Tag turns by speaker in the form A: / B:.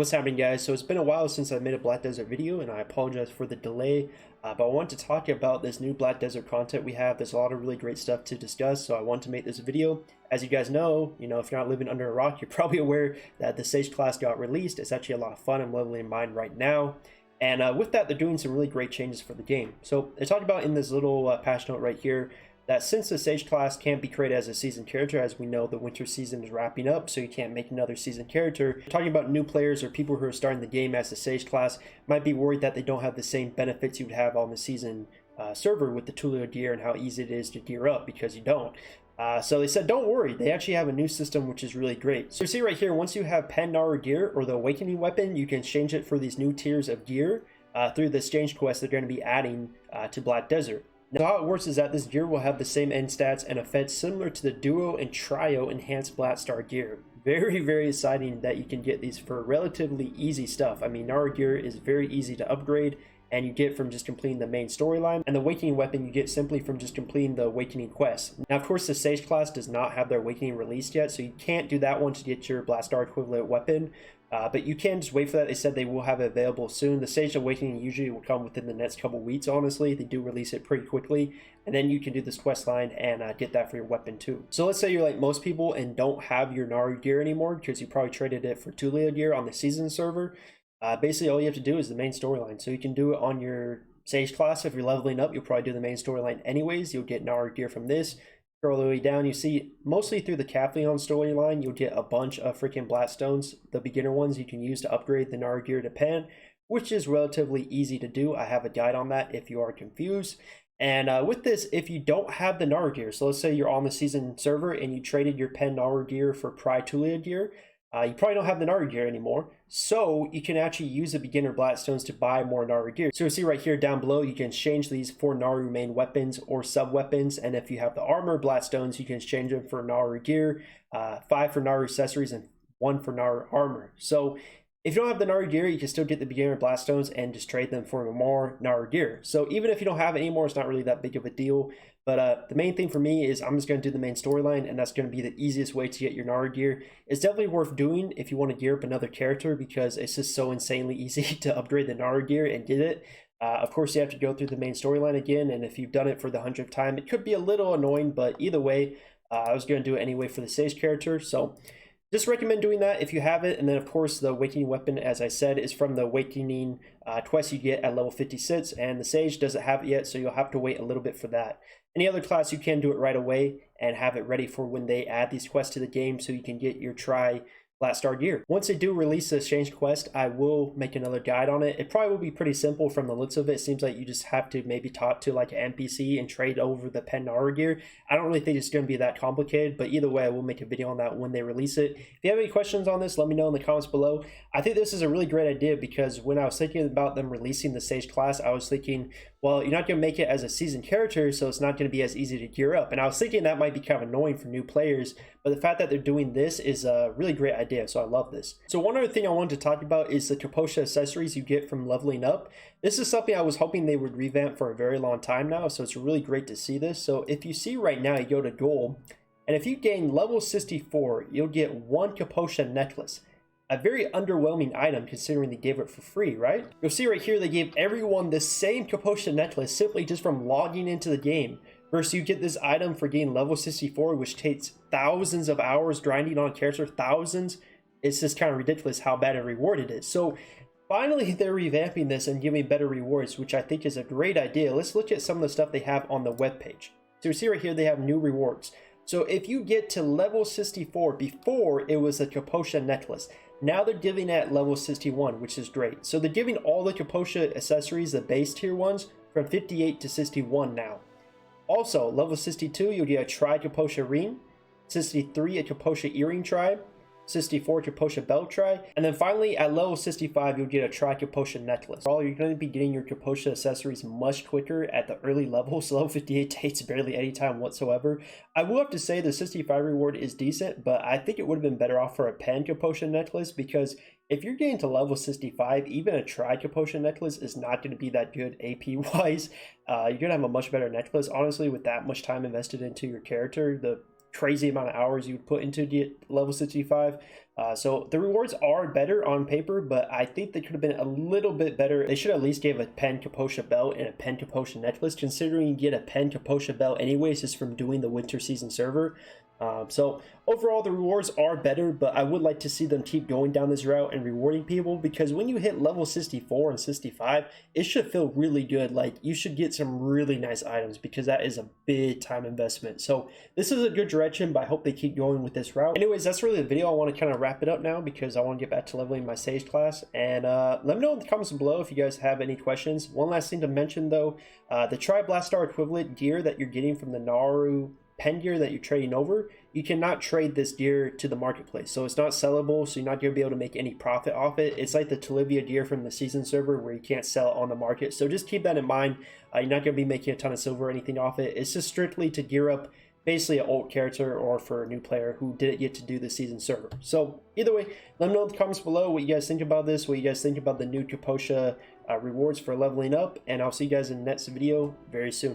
A: What's happening, guys? So it's been a while since I made a Black Desert video, and I apologize for the delay, but I want to talk about this new Black Desert content we have. There's a lot of really great stuff to discuss, so I want to make this video. As you guys know, if you're not living under a rock, you're probably aware that the Sage class got released. It's actually a lot of fun. I'm leveling mine right now. And with that, they're doing some really great changes for the game. So they talked about in this little patch note right here that since the Sage class can't be created as a season character, as we know the winter season is wrapping up, so you can't make another season character, talking about new players or people who are starting the game as the Sage class might be worried that they don't have the same benefits you would have on the season server with the Tulio gear and how easy it is to gear up, because you don't. So they said, don't worry, they actually have a new system which is really great. So you see right here, once you have Pen Naru Gear or the Awakening weapon, you can exchange it for these new tiers of gear through the exchange quest they're going to be adding to Black Desert. Now how it works is that this gear will have the same end stats and effects similar to the Duo and Trio enhanced Blackstar gear. Very exciting that you can get these for relatively easy stuff. I mean, Naru gear is very easy to upgrade, and you get from just completing the main storyline, and the Awakening weapon you get simply from just completing the Awakening quest. Now of course the Sage class does not have their Awakening released yet, so you can't do that one to get your Blackstar equivalent weapon, but you can just wait for that. They said they will have it available soon. The Sage Awakening usually will come within the next couple weeks, honestly. They do release it pretty quickly, and then you can do this quest line and get that for your weapon too. So let's say you're like most people and don't have your Naru gear anymore because you probably traded it for Tulio gear on the season server. Basically all you have to do is the main storyline. So you can do it on your Sage class. If you're leveling up, you'll probably do the main storyline anyways. You'll get Naru gear from this. Scroll all the way down, you see mostly through the Capotia storyline, you'll get a bunch of freaking Blackstones. The beginner ones you can use to upgrade the Naru gear to Pen, which is relatively easy to do. I have a guide on that if you are confused. And with this, if you don't have the Naru gear, so let's say you're on the season server and you traded your Pen Naru gear for Tulio gear, you probably don't have the Naru gear anymore, so you can actually use the beginner Blackstones to buy more Naru gear. So you'll see right here down below, you can exchange these for Naru main weapons or sub weapons, and if you have the armor Blackstones, you can exchange them for Naru gear, 5 for Naru accessories, and 1 for Naru armor. So if you don't have the Naru gear, you can still get the beginner Blackstones and just trade them for more Naru gear. So even if you don't have it anymore, it's not really that big of a deal. But the main thing for me is I'm just going to do the main storyline, and that's going to be the easiest way to get your Naru gear. It's definitely worth doing if you want to gear up another character, because it's just so insanely easy to upgrade the Naru gear and get it. Of course, you have to go through the main storyline again, and if you've done it for the 100th time, it could be a little annoying, but either way, I was going to do it anyway for the Sage character. So just recommend doing that if you have it. And then of course the Awakening weapon, as I said, is from the Awakening quest you get at level 56, and the Sage doesn't have it yet, so you'll have to wait a little bit for that. Any other class, you can do it right away and have it ready for when they add these quests to the game, so you can get your Tri Blackstar gear. Once they do release the exchange quest, I will make another guide on it. It probably will be pretty simple from the looks of it. It seems like you just have to maybe talk to like an NPC and trade over the Pen Naru gear. I don't really think it's going to be that complicated, but either way, I will make a video on that when they release it. If you have any questions on this, let me know in the comments below. I think this is a really great idea, because when I was thinking about them releasing the Sage class, I was thinking, well, you're not going to make it as a season character, so it's not going to be as easy to gear up. And I was thinking that might be kind of annoying for new players, but the fact that they're doing this is a really great idea, so I love this. So one other thing I wanted to talk about is the Kapotia accessories you get from leveling up. This is something I was hoping they would revamp for a very long time now, so it's really great to see this. So if you see right now, you go to goal, and if you gain level 64, you'll get 1 Kapotia necklace. A very underwhelming item considering they gave it for free, right? You'll see right here they gave everyone the same Kapotia necklace simply just from logging into the game. Versus you get this item for getting level 64, which takes thousands of hours grinding on character, thousands. It's just kind of ridiculous how bad a reward it is. So finally they're revamping this and giving better rewards, which I think is a great idea. Let's look at some of the stuff they have on the webpage. So you see right here they have new rewards. So if you get to level 64, before it was a Kapotia necklace, now they're giving it at level 61, which is great. So they're giving all the Kapotia accessories, the base tier ones, from 58 to 61 now. Also, level 62, you'll get a Tri Kapotia ring, 63, a Kapotia earring tri, 64 Kapotia belt tri, and then finally at level 65 you'll get a Tri Kapotia necklace. All you're going to be getting your Kapotia accessories much quicker at the early levels. So level 58 takes barely any time whatsoever. I will have to say the 65 reward is decent, but I think it would have been better off for a Pen Kapotia necklace, because if you're getting to level 65, even a Tri Kapotia necklace is not going to be that good AP wise. You're going to have a much better necklace, honestly, with that much time invested into your character. The crazy amount of hours you would put into get level 65. So the rewards are better on paper, but I think they could have been a little bit better. They should at least give a Pen Kapotia belt and a Pen Kapotia necklace, considering you get a Pen Kapotia belt anyways just from doing the winter season server. So overall, the rewards are better, but I would like to see them keep going down this route and rewarding people, because when you hit level 64 and 65, it should feel really good. Like, you should get some really nice items, because that is a big time investment. So this is a good direction, but I hope they keep going with this route. Anyways, that's really the video. I want to kind of wrap it up now because I want to get back to leveling my Sage class. And let me know in the comments below if you guys have any questions. One last thing to mention though, the Tri Blackstar equivalent gear that you're getting from the Naru pen gear that you're trading over, you cannot trade this gear to the marketplace, so it's not sellable, so you're not going to be able to make any profit off it. It's like the Talivia gear from the season server where you can't sell it on the market, so just keep that in mind. You're not going to be making a ton of silver or anything off it. It's just strictly to gear up basically an old character or for a new player who didn't get to do the season server. So either way, let me know in the comments below what you guys think about this, what you guys think about the new Kapotia rewards for leveling up, and I'll see you guys in the next video very soon.